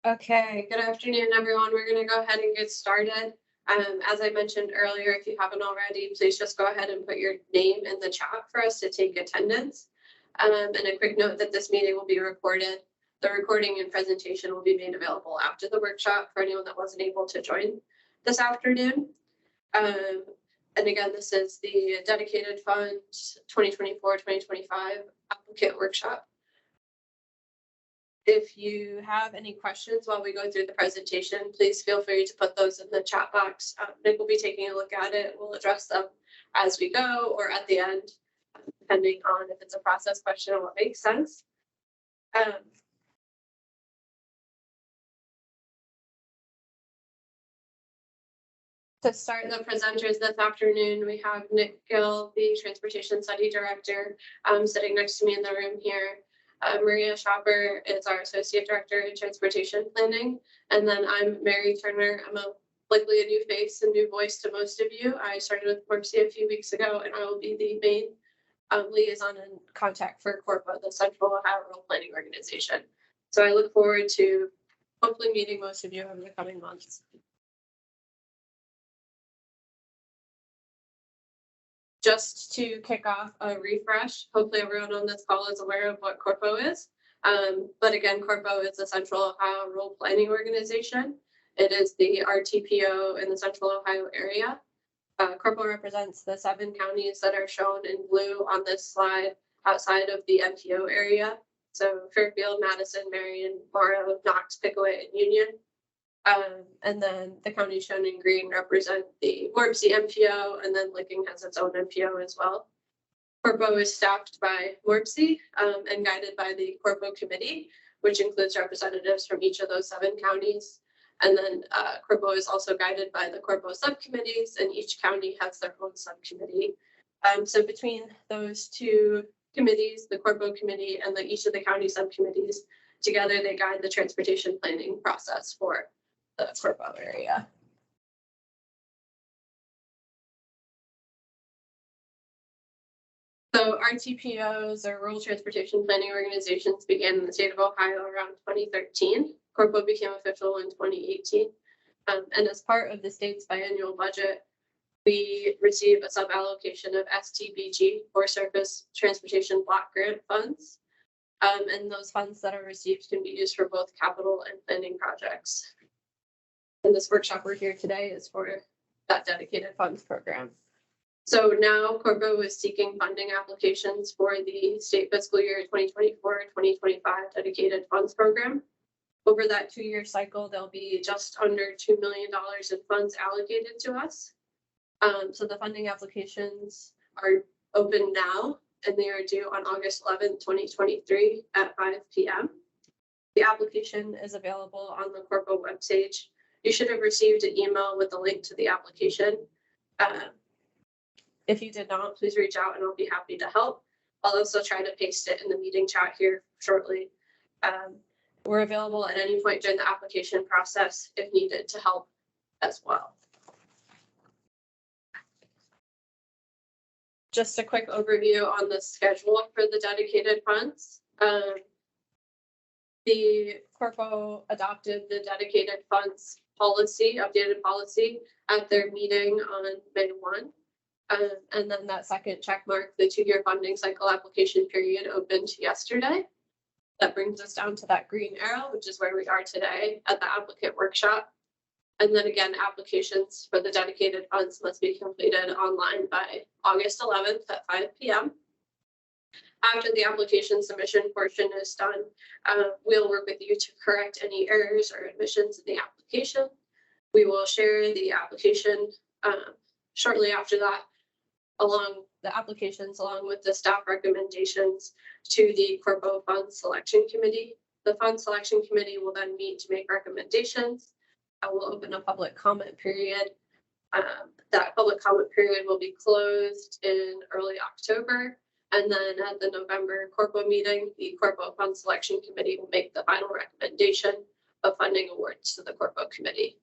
Okay, good afternoon, everyone. We're going to go ahead and get started. As I mentioned earlier, if you haven't already, please just go ahead and put your name in the chat for us to take attendance. And a quick note that this meeting will be recorded. The recording and presentation will be made available after the workshop for anyone that wasn't able to join this afternoon. And again, this is the Dedicated Fund 2024-2025 Applicant Workshop. If you have any questions while we go through the presentation, please feel free to put those in the chat box. Nick will be taking a look at it. We'll address them as we go or at the end, depending on if it's a process question or what makes sense. To start the presenters this afternoon, we have Nick Gill, the Transportation Study Director, sitting next to me in the room here. Maria Schopper is our Associate Director in Transportation Planning. And then I'm Mary Turner. I'm likely a new face and new voice to most of you. I started with CORPO a few weeks ago, and I will be the main liaison and contact for CORPO, the Central Ohio Rural Planning Organization. So I look forward to hopefully meeting most of you over the coming months. Just to kick off a refresh, hopefully everyone on this call is aware of what CORPO is. But again, CORPO is the Central Ohio Rural Planning Organization. It is the RTPO in the Central Ohio area. CORPO represents the 7 counties that are shown in blue on this slide outside of the MPO area. So Fairfield, Madison, Marion, Morrow, Knox, Pickaway, and Union. And then the counties shown in green represent the Morpsey MPO, and then Licking has its own MPO as well. CORPO is staffed by Morpsey and guided by the CORPO committee, which includes representatives from each of those 7 counties. And then CORPO is also guided by the CORPO subcommittees, and each county has their own subcommittee. So between those 2 committees, the CORPO committee and each of the county subcommittees, together they guide the transportation planning process for the CORPO area. So RTPOs, or Rural Transportation Planning Organizations, began in the state of Ohio around 2013. CORPO became official in 2018. And as part of the state's biannual budget, we receive a sub-allocation of STBG, or Surface Transportation Block Grant funds. And those funds that are received can be used for both capital and planning projects. And this workshop we're here today is for that dedicated funds program. So now CORPO is seeking funding applications for the State Fiscal Year 2024-2025 dedicated funds program. Over that 2-year cycle, there'll be just under $2 million in funds allocated to us. So the funding applications are open now, and they are due on August 11th, 2023 at 5 p.m. The application is available on the CORPO webpage. You should have received an email with a link to the application. If you did not, please reach out and I'll be happy to help. I'll also try to paste it in the meeting chat here shortly. We're available at any point during the application process if needed to help as well. Just a quick overview on the schedule for the dedicated funds. The CORPO adopted the dedicated funds policy, updated policy, at their meeting on May 1. And then that second check mark, the 2-year funding cycle application period, opened yesterday. That brings us down to that green arrow, which is where we are today at the applicant workshop. And then again, applications for the dedicated funds must be completed online by August 11th at 5 p.m. After the application submission portion is done, we'll work with you to correct any errors or omissions in the application. We will share the application shortly after that, along with the staff recommendations to the CORPO Fund Selection Committee. The Fund Selection Committee will then meet to make recommendations. I will open a public comment period. That public comment period will be closed in early October. And then at the November CORPO meeting, the CORPO Fund Selection Committee will make the final recommendation of funding awards to the CORPO committee.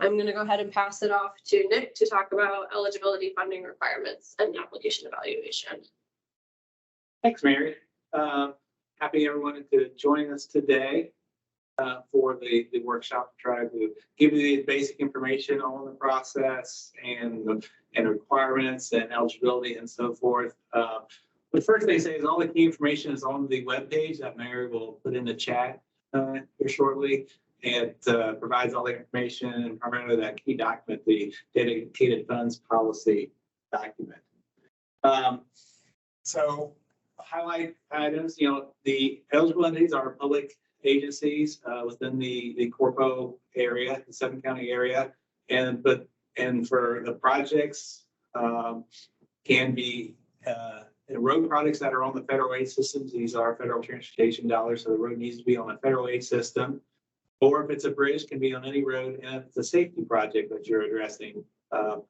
I'm going to go ahead and pass it off to Nick to talk about eligibility, funding requirements, and application evaluation. Thanks, Mary. happy everyone could join us today for the workshop to try to give you the basic information on the process and requirements and eligibility and so forth. The first thing I say is all the key information is on the webpage that Mary will put in the chat here shortly. It provides all the information and primarily that key document, the dedicated funds policy document. So highlight items, the eligible entities are public agencies within the CORPO area, the 7-county area, and for the projects can be road projects that are on the federal aid systems. These are federal transportation dollars, so the road needs to be on a federal aid system. Or if it's a bridge, it can be on any road, and if it's a safety project that you're addressing,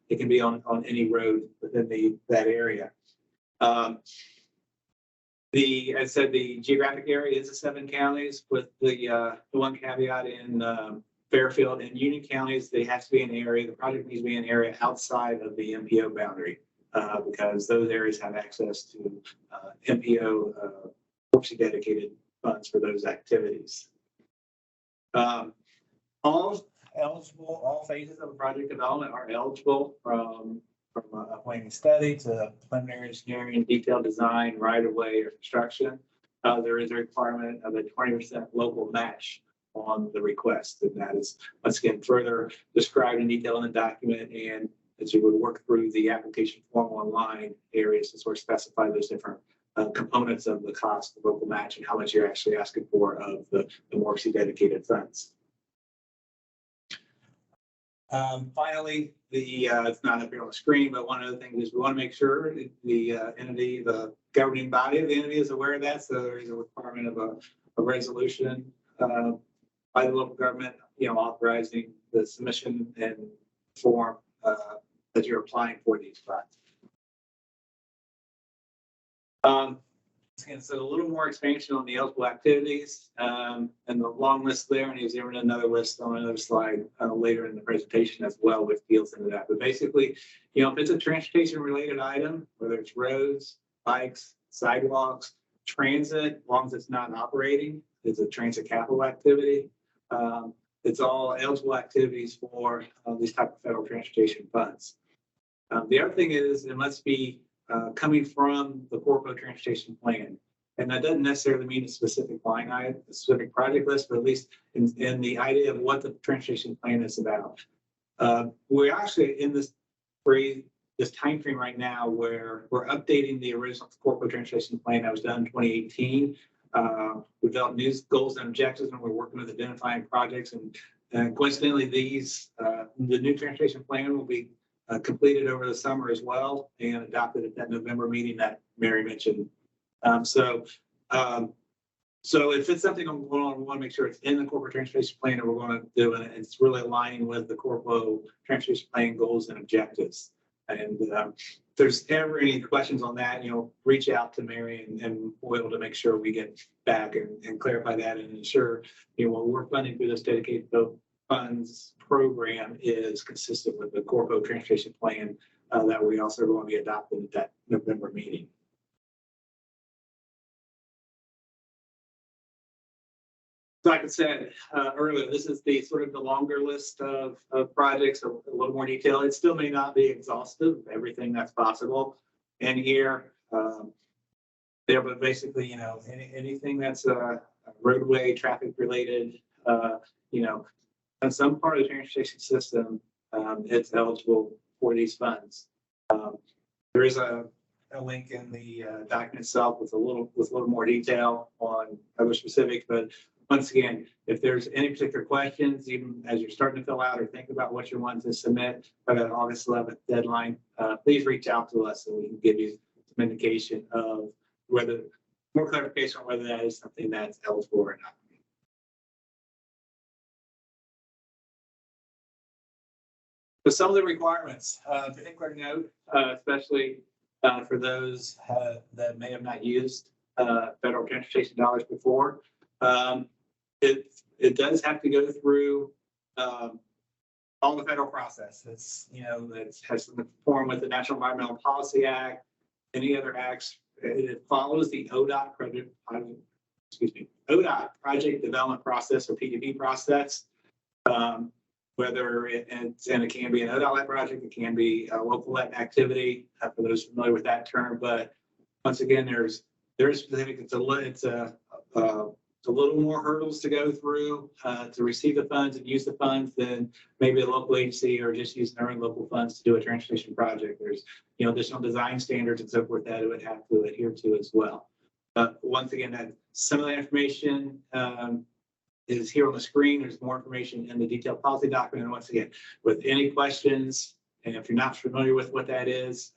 it can be on any road within that area. As I said, the geographic area is the 7 counties, with the one caveat in Fairfield and Union counties. They have to be an area. The project needs to be an area outside of the MPO boundary because those areas have access to MPO dedicated funds for those activities. All phases of project development are eligible from a planning study to preliminary engineering and detailed design, right of way or construction. There is a requirement of a 20% local match on the request, and that is once again further described in detail in the document. And as you would work through the application form online areas to sort of specify those different components of the cost of local match and how much you're actually asking for of the WORC dedicated funds. Finally, it's not up here on the screen, but one of the things is we want to make sure the entity, the governing body of the entity is aware of that. So there is a requirement of a resolution by the local government, authorizing the submission and form that you're applying for these funds. So a little more expansion on the eligible activities and the long list there, and he's given another list on another slide later in the presentation as well, which deals into that. But basically, if it's a transportation related item, whether it's roads, bikes, sidewalks, transit, as long as it's not operating, it's a transit capital activity. It's all eligible activities for these type of federal transportation funds. The other thing is it must be coming from the CORPO transportation plan. And that doesn't necessarily mean a specific line item, a specific project list, but at least in the idea of what the transportation plan is about. We're actually in this time frame right now where we're updating the original CORPO transportation plan that was done in 2018. We developed new goals and objectives, and we're working with identifying projects. And coincidentally, the new transportation plan will be completed over the summer as well and adopted at that November meeting that Mary mentioned. So if it's something we want to make sure it's in the corporate transportation plan that we're going to do, and it's really aligning with the CORPO transportation plan goals and objectives. And if there's ever any questions on that, reach out to Mary and we'll be able to make sure we get back and clarify that and ensure, what we're funding through this dedicated funds program is consistent with the CORPO transportation plan that we also going to be adopted at that November meeting. So like I said earlier, this is the sort of the longer list of projects, a little more detail. It still may not be exhaustive, everything that's possible in here. There, but basically, anything that's roadway traffic related, on some part of the transportation system, it's eligible for these funds. There is a link in the document itself with a little more detail on other specifics, but once again, if there's any particular questions, even as you're starting to fill out or think about what you want to submit by that August 11th deadline, please reach out to us so we can give you some indication of more clarification on whether that is something that's eligible or not. So some of the requirements, particular note, especially for those that may have not used federal transportation dollars before, it does have to go through all the federal process. It's that has to conform with the National Environmental Policy Act, any other acts. It follows the ODOT ODOT project development process or PDP process. Whether it can be an ODOT project, it can be a local activity for those familiar with that term. But once again, there's specific. It's a little more hurdles to go through to receive the funds and use the funds than maybe a local agency or just using their own local funds to do a transportation project. There's additional design standards and so forth that it would have to adhere to as well. Once again, that some of that information is here on the screen. There's more information in the detailed policy document. And once again, with any questions, and if you're not familiar with what that is,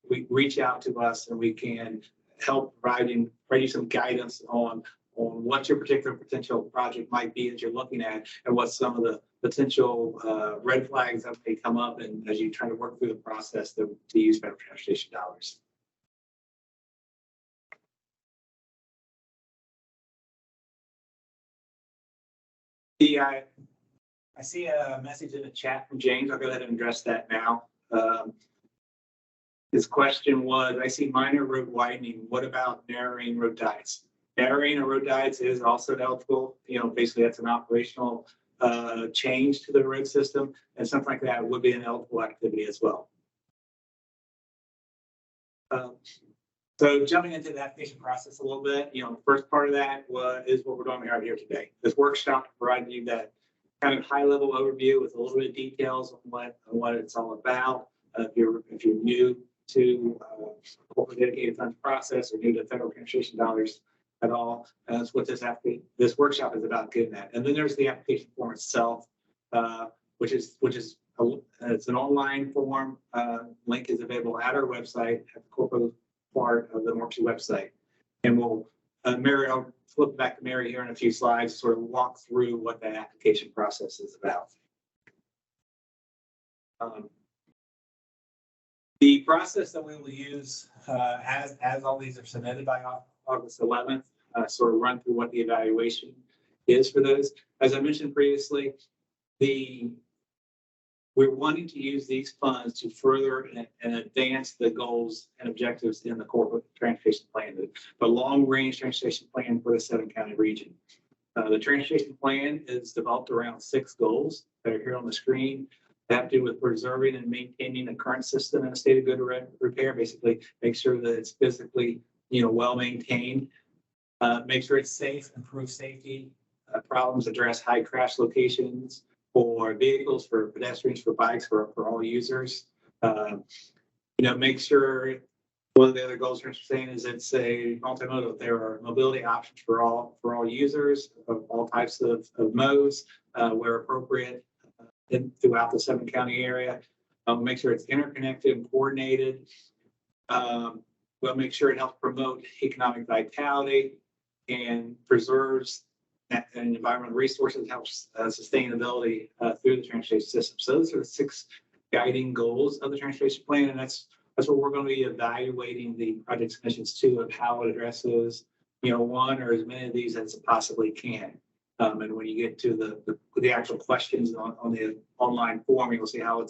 we reach out to us and we can help provide you some guidance on what your particular potential project might be that you're looking at and what some of the potential red flags that may come up and as you try to work through the process to use federal transportation dollars. I see a message in the chat from James. I'll go ahead and address that now. His question was, I see minor road widening. What about narrowing road diets? Narrowing a road diets is also eligible. Basically that's an operational change to the road system, and something like that would be an eligible activity as well. So jumping into the application process a little bit, the first part of that is what we're doing right here today. This workshop providing you that kind of high level overview with a little bit of details on what it's all about. If you're new to corporate dedicated funds process or new to federal transportation dollars at all, that's what this workshop is about getting at. And then there's the application form itself, which is it's an online form. Link is available at our website at the CORPO part of the MORPC website. And Mary, I'll flip back to Mary here in a few slides, sort of walk through what that application process is about. The process that we will use as all these are submitted by August 11th, sort of run through what the evaluation is for those. As I mentioned previously, we're wanting to use these funds to further and advance the goals and objectives in the corporate transportation plan, the long-range transportation plan for the 7-county region. The transportation plan is developed around 6 goals that are here on the screen. They have to do with preserving and maintaining the current system in a state of good repair. Basically, make sure that it's physically, well maintained. Make sure it's safe, improve safety. Problems, address high crash locations for vehicles, for pedestrians, for bikes, for all users. Make sure one of the other goals we're saying is it's a multimodal. There are mobility options for all users of all types of modes where appropriate throughout the 7-county area. Make sure it's interconnected and coordinated. We'll make sure it helps promote economic vitality and preserves and environmental resources, helps sustainability through the transportation system. So those are the 6 guiding goals of the transportation plan, and that's what we're going to be evaluating the project submissions to, of how it addresses, one or as many of these as it possibly can. And when you get to the actual questions on the online form, you'll see how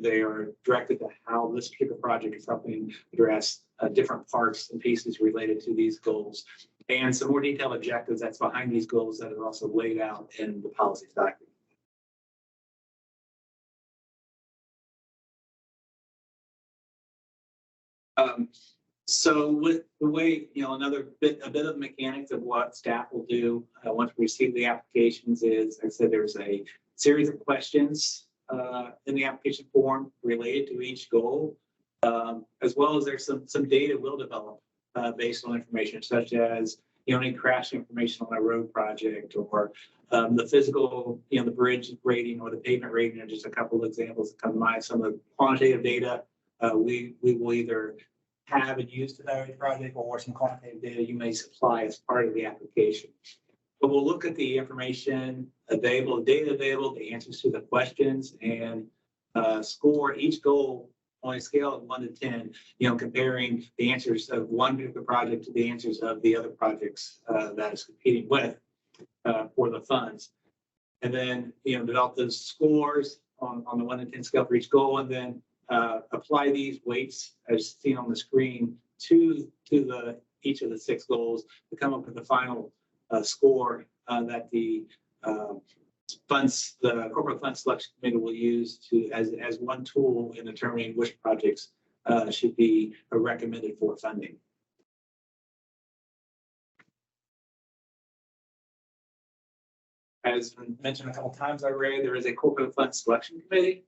they are directed to how this particular project is helping address different parts and pieces related to these goals, and some more detailed objectives that's behind these goals that are also laid out in the policy document. So with the way, a bit of mechanics of what staff will do once we receive the applications is, like I said, there's a series of questions in the application form related to each goal, as well as there's some data we'll develop based on information such as, any crash information on a road project, or the physical, the bridge rating or the pavement rating are just a couple of examples that come to mind. Some of the quantitative data we will either have and use to evaluate the project, or some quantitative data you may supply as part of the application. But we'll look at the information available, the data available, the answers to the questions, and score each goal on a scale of 1 to 10, comparing the answers of one particular project to the answers of the other projects that it's competing with for the funds. And then, develop those scores on the 1 to 10 scale for each goal, and then apply these weights as seen on the screen to the each of the 6 goals to come up with the final score that the corporate fund selection committee will use to as one tool in determining which projects should be recommended for funding. As mentioned a couple times already, there is a corporate fund selection committee.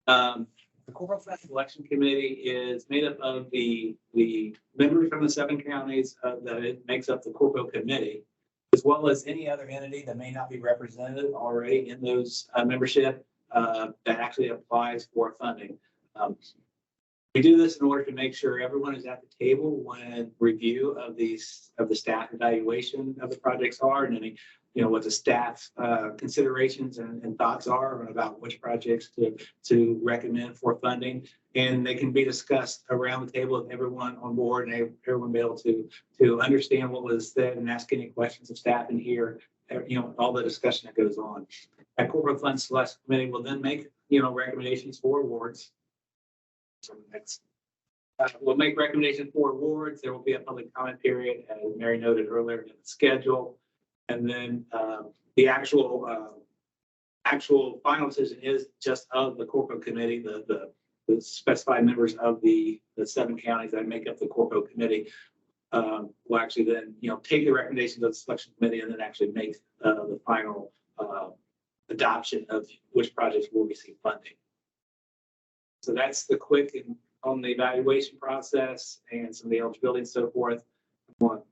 The corporate fund selection committee is made up of the members from the 7 counties that it makes up the CORPO committee, as well as any other entity that may not be represented already in those membership that actually applies for funding. We do this in order to make sure everyone is at the table when review of the staff evaluation of the projects are, and any, what the staff considerations and thoughts are about which projects to recommend for funding. And they can be discussed around the table with everyone on board, and everyone be able to understand what was said and ask any questions of staff and hear, all the discussion that goes on. That corporate fund selection committee will then make, recommendations for awards. So next, we'll make recommendations for awards. There will be a public comment period, as Mary noted earlier in the schedule. And then the actual final decision is just of the CORPO committee, the specified members of the 7 counties that make up the CORPO committee will actually then, take the recommendations of the selection committee and then actually make the final adoption of which projects will receive funding. So that's the quick and on the evaluation process and some of the eligibility and so forth. I'm going to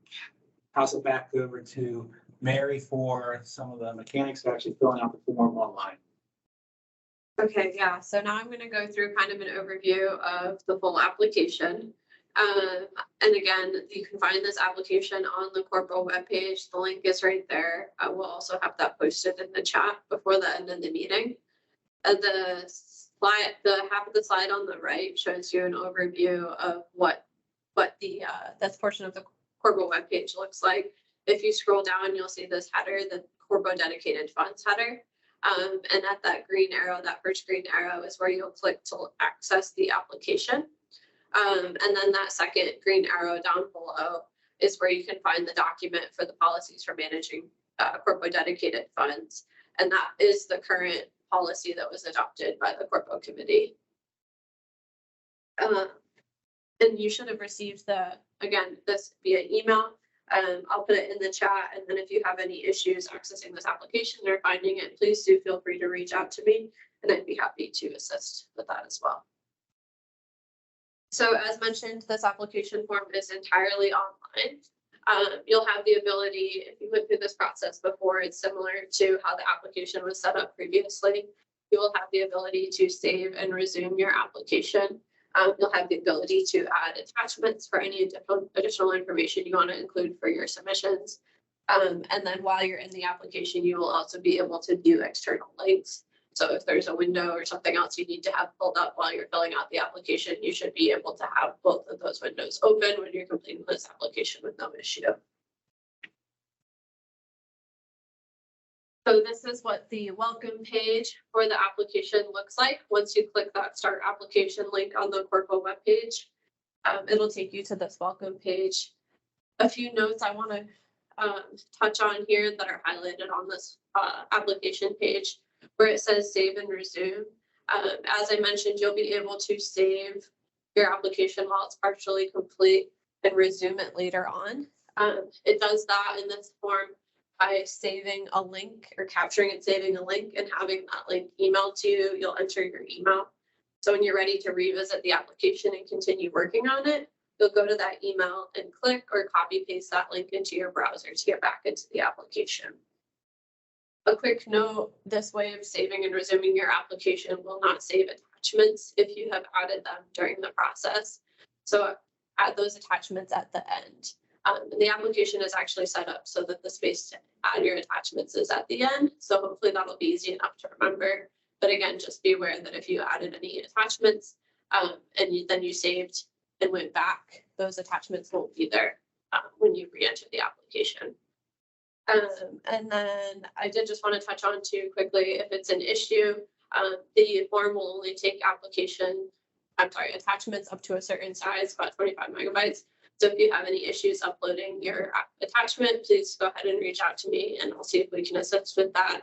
pass it back over to Mary for some of the mechanics of actually filling out the form online. Okay, yeah. So now I'm going to go through kind of an overview of the full application. And again, you can find this application on the CORPO webpage. The link is right there. I will also have that posted in the chat before the end of the meeting. The slide, half of the slide on the right shows you an overview of what the this portion of the CORPO webpage looks like. If you scroll down, you'll see this header, the CORPO dedicated funds header. And at that green arrow, that first green arrow is where you'll click to access the application. And then that second green arrow down below is where you can find the document for the policies for managing CORPO dedicated funds. And that is the current policy that was adopted by the CORPO committee. And you should have received this via email. I'll put it in the chat. And then if you have any issues accessing this application or finding it, please do feel free to reach out to me and I'd be happy to assist with that as well. So as mentioned, this application form is entirely online. You'll have the ability, if you went through this process before, it's similar to how the application was set up previously. You will have the ability to save and resume your application. You'll have the ability to add attachments for any additional information you want to include for your submissions. And then while you're in the application, you will also be able to view external links. So if there's a window or something else you need to have pulled up while you're filling out the application, you should be able to have both of those windows open when you're completing this application with no issue. So this is what the welcome page for the application looks like. Once you click that start application link on the CORPO webpage, it'll take you to this welcome page. A few notes I want to touch on here that are highlighted on this application page, where it says save and resume. As I mentioned, you'll be able to save your application while it's partially complete and resume it later on. It does that in this form by saving a link or capturing and saving a link and having that link emailed to you. You'll enter your email. So when you're ready to revisit the application and continue working on it, you'll go to that email and click or copy paste that link into your browser to get back into the application. A quick note, this way of saving and resuming your application will not save attachments if you have added them during the process. So add those attachments at the end. The application is actually set up so that the space to add your attachments is at the end. So hopefully that'll be easy enough to remember. But again, just be aware that if you added any attachments and then you saved and went back, those attachments won't be there when you re-enter the application. And then I did just want to touch on too quickly, if it's an issue, the form will only take attachments up to a certain size, about 25 megabytes. So if you have any issues uploading your attachment, please go ahead and reach out to me and I'll see if we can assist with that.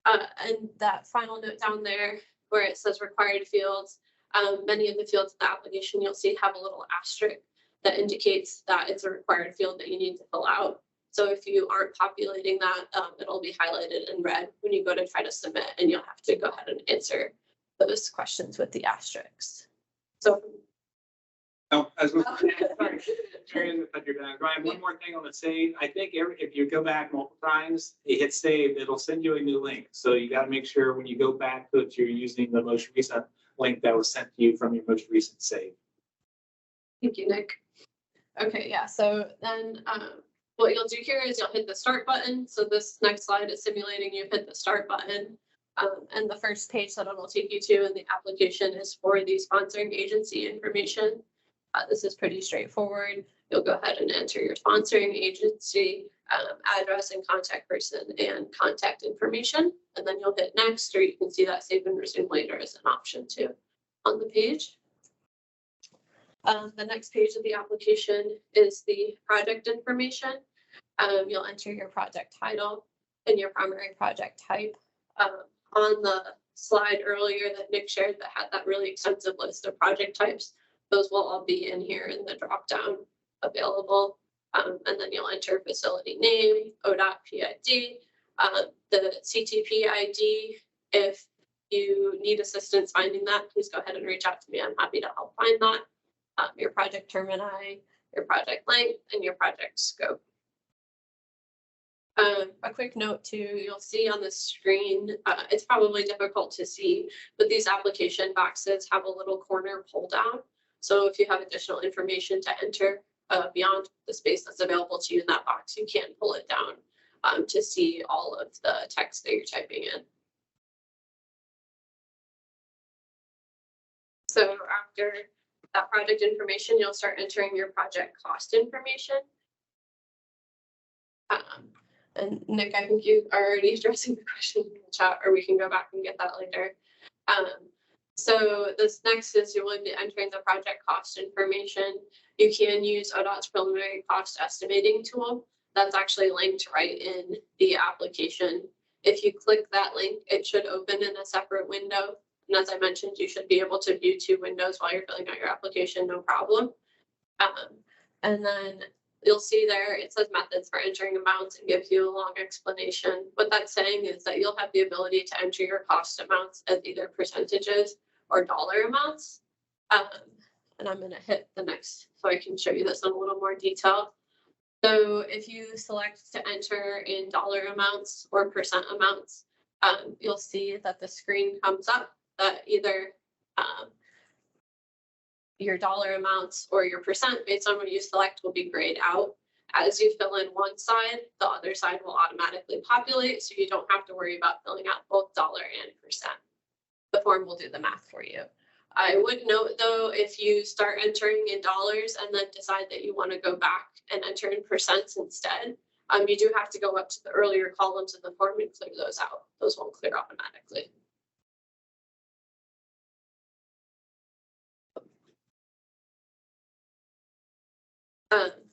And that final note down there where it says required fields, many of the fields in the application you'll see have a little asterisk that indicates that it's a required field that you need to fill out. So if you aren't populating that, it'll be highlighted in red when you go to try to submit, and you'll have to go ahead and answer those questions with the asterisks. So. Oh, as we, sorry, Ryan, one more thing on the save. I think if you go back multiple times, you hit save, it'll send you a new link. So you got to make sure when you go back to it, you're using the most recent link that was sent to you from your most recent save. Thank you, Nick. Okay, yeah, so then what you'll do here is you'll hit the start button. So this next slide is simulating you hit the start button. And the first page that it'll take you to in the application is for the sponsoring agency information. This is pretty straightforward. You'll go ahead and enter your sponsoring agency, address and contact person and contact information. And then you'll hit next, or you can see that save and resume later as an option too on the page. The next page of the application is the project information. You'll enter your project title and your primary project type. On the slide earlier that Nick shared that had that really extensive list of project types, those will all be in here in the drop down available. And then you'll enter facility name, ODOT PID, the CTP ID. If you need assistance finding that, please go ahead and reach out to me. I'm happy to help find that. Your project termini, your project length, and your project scope. A quick note too, you'll see on the screen, it's probably difficult to see, but these application boxes have a little corner pull down. So if you have additional information to enter beyond the space that's available to you in that box, you can pull it down to see all of the text that you're typing in. So after that project information, you'll start entering your project cost information. And Nick, I think you are already addressing the question in the chat, or we can go back and get that later. So this next is you will be entering the project cost information. You can use ODOT's preliminary cost estimating tool. That's actually linked right in the application. If you click that link, it should open in a separate window. And as I mentioned, you should be able to view two windows while you're filling out your application, no problem. And then you'll see there, it says methods for entering amounts and gives you a long explanation. What that's saying is that you'll have the ability to enter your cost amounts as either percentages or dollar amounts. And I'm going to hit the next so I can show you this in a little more detail. So if you select to enter in dollar amounts or percent amounts, you'll see that the screen comes up that either your dollar amounts or your percent based on what you select will be grayed out. As you fill in one side, the other side will automatically populate, so you don't have to worry about filling out both dollar and percent. The form will do the math for you. I would note though, if you start entering in dollars and then decide that you want to go back and enter in percents instead, you do have to go up to the earlier columns in the form and clear those out. Those won't clear automatically.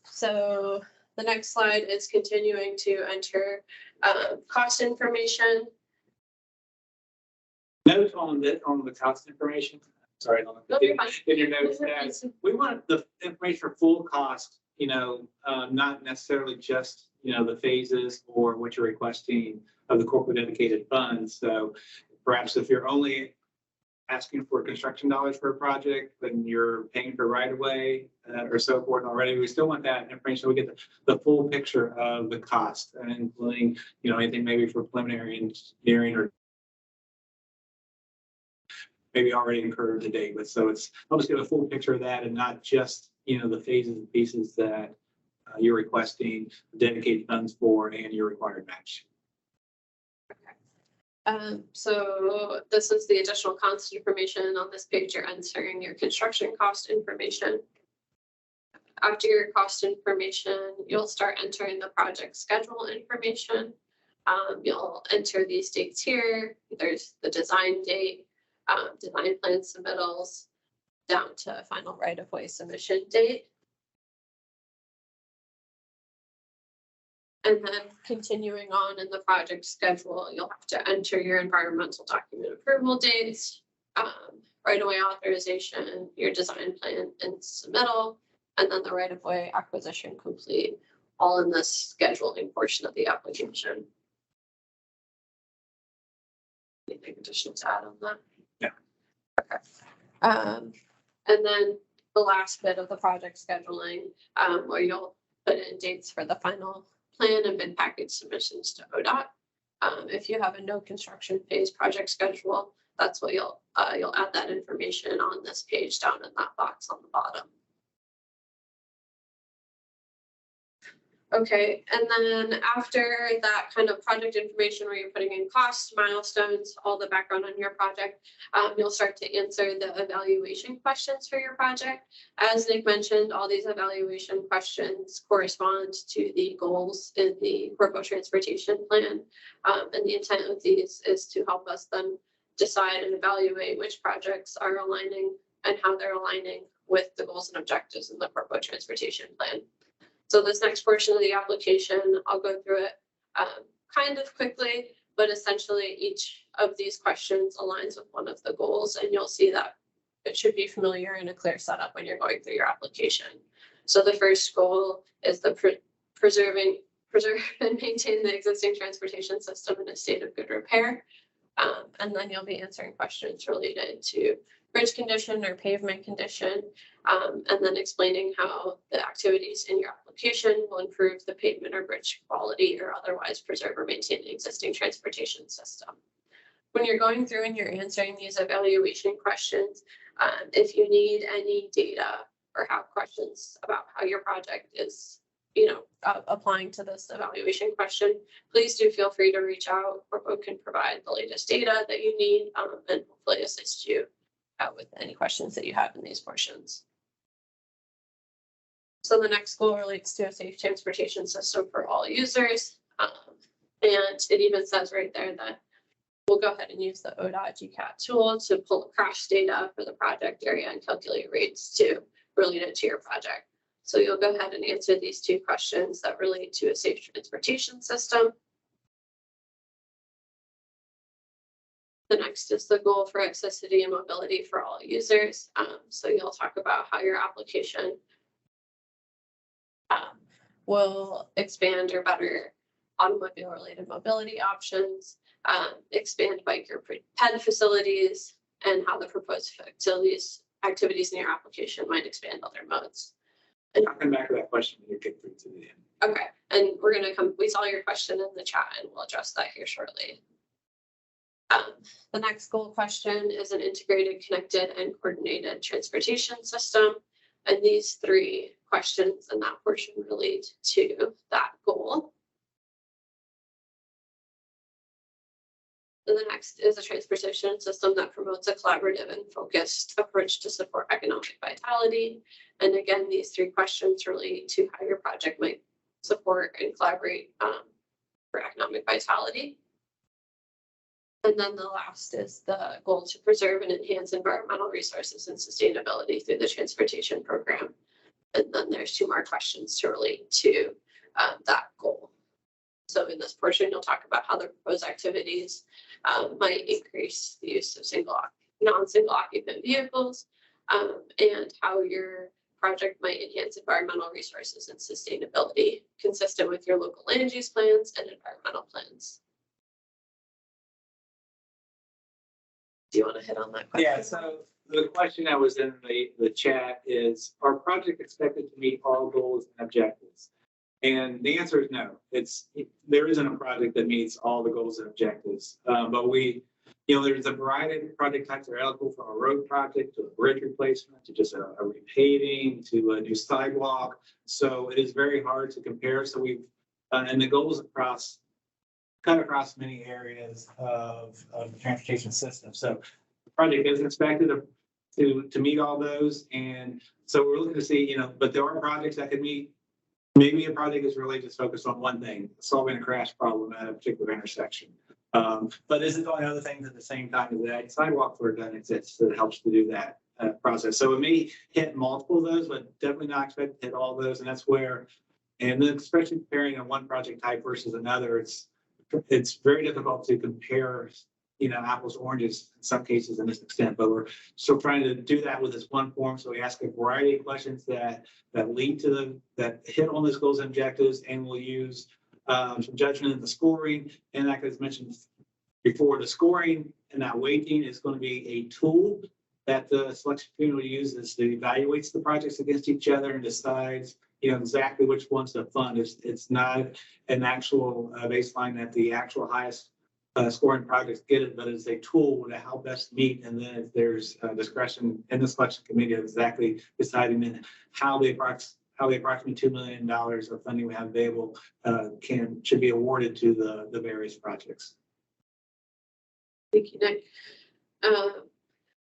So the next slide is continuing to enter cost information. Note on the cost information. Sorry, in your notes that we want the information for full cost, not necessarily just, the phases or what you're requesting of the corporate dedicated funds. So perhaps if you're only asking for construction dollars for a project, then you're paying for right of way or so forth already. We still want that information. We get the full picture of the cost, and including, anything maybe for preliminary engineering or maybe already incurred to date. But so it's almost get a full picture of that and not just, the phases and pieces that you're requesting dedicated funds for and your required match. So this is the additional cost information. On this page, you're entering your construction cost information. After your cost information, you'll start entering the project schedule information. You'll enter these dates here. There's the design date, design plan submittals, down to final right-of-way submission date. And then continuing on in the project schedule, you'll have to enter your environmental document approval dates, right-of-way authorization, your design plan and submittal, and then the right-of-way acquisition complete, all in this scheduling portion of the application. Anything additional to add on that? Yeah. Okay. And then the last bit of the project scheduling, where you'll put in dates for the final plan and bid package submissions to ODOT. If you have a no construction phase project schedule, that's what you'll add that information on this page down in that box on the bottom. Okay, and then after that kind of project information where you're putting in costs, milestones, all the background on your project, you'll start to answer the evaluation questions for your project. As Nick mentioned, all these evaluation questions correspond to the goals in the CORPO transportation plan. And the intent of these is to help us then decide and evaluate which projects are aligning and how they're aligning with the goals and objectives in the CORPO transportation plan. So this next portion of the application, I'll go through it kind of quickly, but essentially each of these questions aligns with one of the goals, and you'll see that it should be familiar and a clear setup when you're going through your application. So the first goal is the preserve and maintain the existing transportation system in a state of good repair. And then you'll be answering questions related to bridge condition or pavement condition, and then explaining how the activities in your application will improve the pavement or bridge quality or otherwise preserve or maintain the existing transportation system. When you're going through and you're answering these evaluation questions, if you need any data or have questions about how your project is, applying to this evaluation question, please do feel free to reach out. CORPO can provide the latest data that you need and hopefully assist you out with any questions that you have in these portions. So the next goal relates to a safe transportation system for all users. And it even says right there that we'll go ahead and use the ODOT GCAT tool to pull crash data for the project area and calculate rates related to your project. So you'll go ahead and answer these two questions that relate to a safe transportation system. The next is the goal for accessibility and mobility for all users. So you'll talk about how your application will expand or better automobile related mobility options, expand bike or ped facilities, and how the proposed activities in your application might expand other modes. And I'll come back to that question when you get through to the end. Okay, and we're gonna we saw your question in the chat and we'll address that here shortly. The next goal question is an integrated, connected, and coordinated transportation system. And these three questions in that portion relate to that goal. And the next is a transportation system that promotes a collaborative and focused approach to support economic vitality. And again, these three questions relate to how your project might support and collaborate for economic vitality. And then the last is the goal to preserve and enhance environmental resources and sustainability through the transportation program. And then there's two more questions to relate to that goal. So in this portion, you'll talk about how the proposed activities might increase the use of non-single occupant vehicles, and how your project might enhance environmental resources and sustainability consistent with your local land use plans and environmental plans. Do you want to hit on that question? Yeah, so the question that was in the chat is, are projects expected to meet all goals and objectives? And the answer is no. There isn't a project that meets all the goals and objectives. But there's a variety of project types that are eligible, from a road project to a bridge replacement to just a repaving to a new sidewalk. So it is very hard to compare. So and the goals cut across many areas of the transportation system. So the project isn't expected to meet all those. And so we're looking to see, but there are projects that could meet. Maybe a project is really just focused on one thing, solving a crash problem at a particular intersection. But isn't doing other things at the same time as that. Sidewalk work doesn't exist, so it helps to do that process. So it may hit multiple of those, but definitely not expected to hit all those. And that's where, And then especially comparing on one project type versus another, it's very difficult to compare, apples to oranges in some cases in this extent, but we're still trying to do that with this one form. So we ask a variety of questions that lead to that hit on those goals and objectives, and we'll use some judgment in the scoring. And like I mentioned before, the scoring and that weighting is going to be a tool that the selection committee will use as it evaluates the projects against each other and decides, exactly which ones to fund. It's not an actual baseline that the actual highest scoring projects get it, but it's a tool to how best meet. And then if there's discretion in the selection committee of exactly deciding how the approximately $2 million of funding we have available should be awarded to the various projects. Thank you, Nick.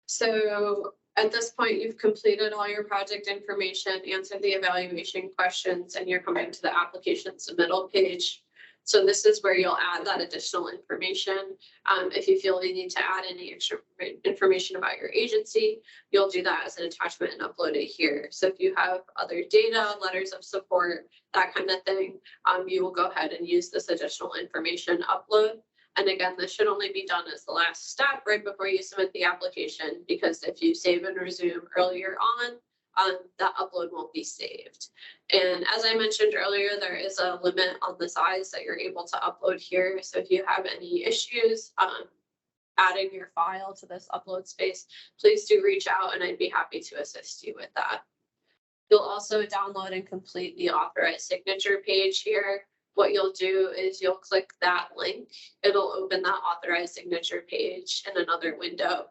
So at this point, you've completed all your project information, answered the evaluation questions, and you're coming to the application submittal page. So this is where you'll add that additional information. If you feel you need to add any extra information about your agency, you'll do that as an attachment and upload it here. So if you have other data, letters of support, that kind of thing, you will go ahead and use this additional information upload. And again, this should only be done as the last step right before you submit the application, because if you save and resume earlier on, that upload won't be saved. And as I mentioned earlier, there is a limit on the size that you're able to upload here. So if you have any issues adding your file to this upload space, please do reach out and I'd be happy to assist you with that. You'll also download and complete the authorized signature page here. What you'll do is you'll click that link. It'll open that authorized signature page in another window.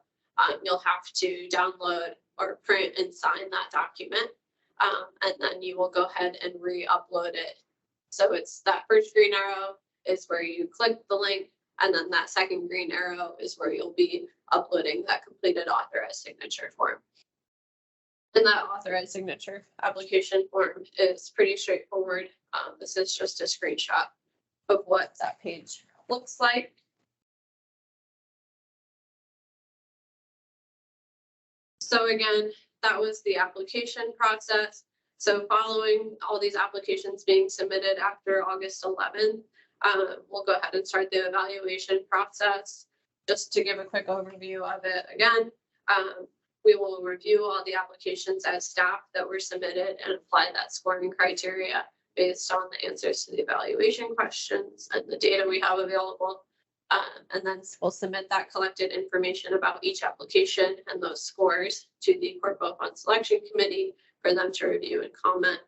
You'll have to download or print and sign that document. And then you will go ahead and re-upload it. So it's that first green arrow is where you click the link. And then that second green arrow is where you'll be uploading that completed authorized signature form. And that authorized signature application form is pretty straightforward. This is just a screenshot of what that page looks like. So again, that was the application process. So following all these applications being submitted after August 11th, we'll go ahead and start the evaluation process. Just to give a quick overview of it again, we will review all the applications as staff that were submitted and apply that scoring criteria based on the answers to the evaluation questions and the data we have available. And then we'll submit that collected information about each application and those scores to the CORPO Fund Selection Committee for them to review and comment.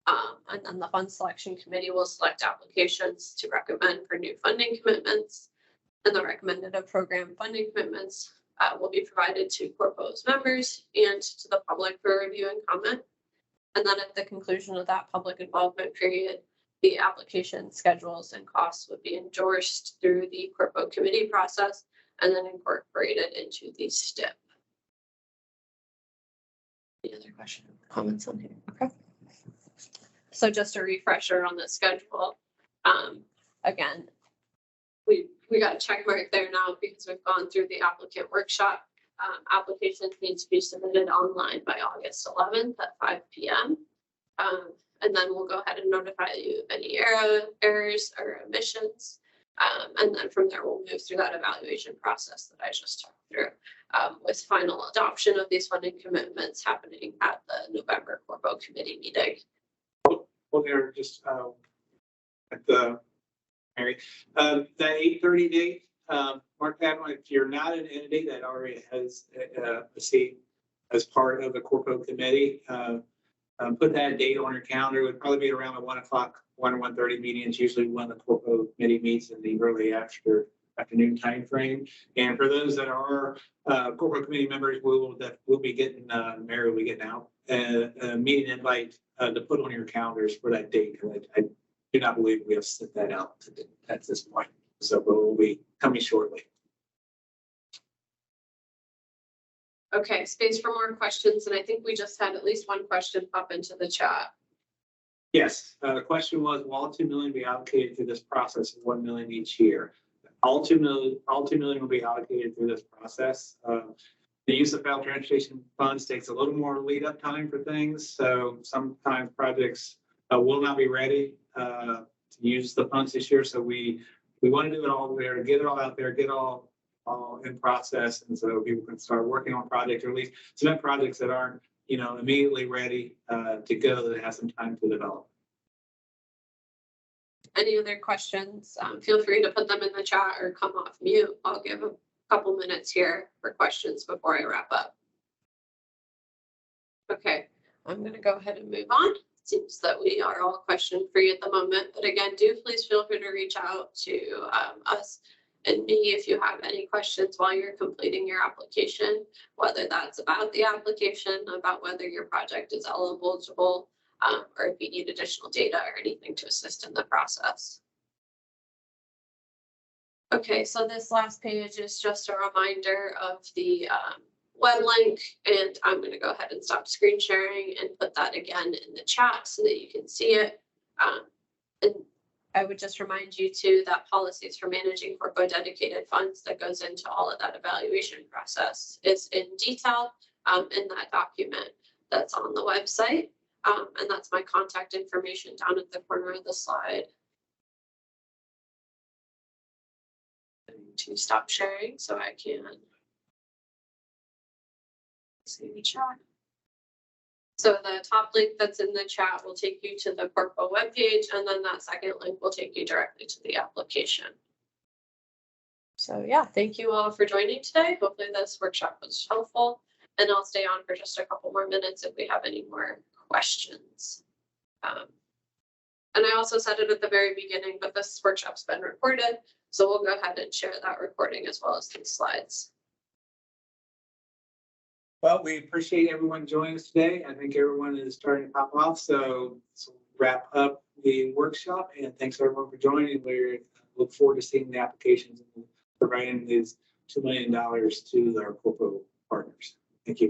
And then the Fund Selection Committee will select applications to recommend for new funding commitments. And the recommended program funding commitments will be provided to CORPO's members and to the public for review and comment. And then at the conclusion of that public involvement period, the application schedules and costs would be endorsed through the CORPO committee process and then incorporated into the STIP. Any other questions, comments on here? Okay. So just a refresher on the schedule. Again, we got a check mark there now because we've gone through the applicant workshop. Applications need to be submitted online by August 11th at 5 p.m. And then we'll go ahead and notify you of any errors or omissions. And then from there, we'll move through that evaluation process that I just talked through, with final adoption of these funding commitments happening at the November CORPO committee meeting. Well, they're just at the Mary, that 8:30 date. Mark that one. If you're not an entity that already has a seat as part of the CORPO committee, put that date on your calendar. It would probably be around the 1 o'clock, 1 or 1:30 meeting. It's usually when the CORPO committee meets in the early afternoon time frame. And for those that are CORPO committee members, we'll be getting Mary will be getting out a meeting invite to put on your calendars for that date. I do not believe we have sent that out at this point. So we'll be coming shortly. Okay, space for more questions. And I think we just had at least one question pop into the chat. Yes, the question was, will all $2 million be allocated through this process of $1 million each year? All $2 million will be allocated through this process. The use of federal transportation funds takes a little more lead up time for things. So sometimes projects will not be ready to use the funds this year. So we want to do it all there, get it all out there, get all in process. And so people can start working on projects, or at least submit projects that aren't, immediately ready to go, that have some time to develop. Any other questions? Feel free to put them in the chat or come off mute. I'll give a couple minutes here for questions before I wrap up. Okay, I'm going to go ahead and move on. Seems that we are all question free at the moment, but again, do please feel free to reach out to us and me if you have any questions while you're completing your application, whether that's about the application, about whether your project is eligible, or if you need additional data or anything to assist in the process. Okay, so this last page is just a reminder of the web link, and I'm going to go ahead and stop screen sharing and put that again in the chat so that you can see it. And I would just remind you too that policies for managing CORPO dedicated funds that goes into all of that evaluation process is in detail in that document that's on the website. And that's my contact information down at the corner of the slide. To stop sharing so I can see the chat. So the top link that's in the chat will take you to the CORPO webpage, and then that second link will take you directly to the application. So yeah, thank you all for joining today. Hopefully this workshop was helpful, and I'll stay on for just a couple more minutes if we have any more questions. And I also said it at the very beginning, but this workshop's been recorded, so we'll go ahead and share that recording as well as these slides. Well, we appreciate everyone joining us today. I think everyone is starting to pop off, so wrap up the workshop, and thanks everyone for joining. We look forward to seeing the applications and providing these $2 million to our CORPO partners. Thank you.